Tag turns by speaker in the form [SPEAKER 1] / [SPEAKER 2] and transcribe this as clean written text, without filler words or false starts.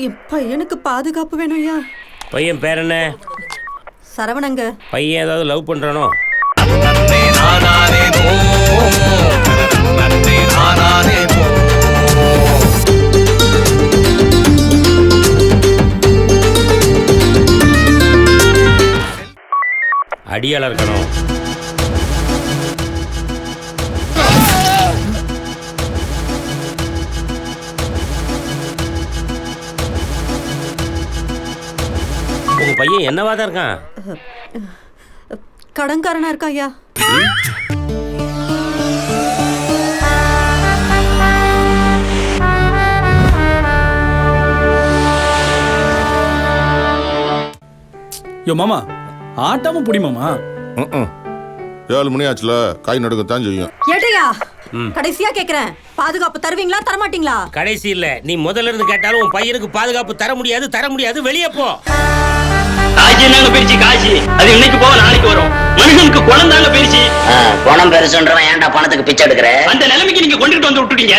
[SPEAKER 1] என் பையனுக்கு பாதுகாப்பு வேணும் ஐயா.
[SPEAKER 2] பையன் பேர் என்ன?
[SPEAKER 1] சரவணங்க.
[SPEAKER 2] பையன் ஏதாவது லவ் பண்றானோ? அடியாள இருக்கணும். உங்க பையன் என்னவாதான் இருக்கான்?
[SPEAKER 1] கடன்காரனா இருக்கா ஐயா.
[SPEAKER 3] யோ மாமா, ஆட்டாம புடி மாமா.
[SPEAKER 4] 7 மணி ஆச்சுல, காய் நடுக்கத்தான் செய்யும்.
[SPEAKER 1] ஏட்டையா, கடைசியா கேக்குறேன், பாதுகாப்பு தருவீங்களா தரமாட்டீங்களா?
[SPEAKER 2] கடைசி இல்ல, நீ முதல்ல இருந்து கேட்டாலும் உன் பையனுக்கு பாதுகாப்பு தர முடியாது. வெளியே போ.
[SPEAKER 5] காசி என்னங்க பேச்சு? காசி அது இன்னைக்கு போக நாளைக்கு வரும். மனுஷனுக்கு குணம் தாங்க பேச்சு.
[SPEAKER 6] பணம் பெருசுன்றவன் ஏன்டா பணத்துக்கு பிச்சை எடுக்கிற?
[SPEAKER 5] அந்த நிலைமைக்கு நீங்க கொண்டுட்டு வந்து விட்டுட்டீங்க.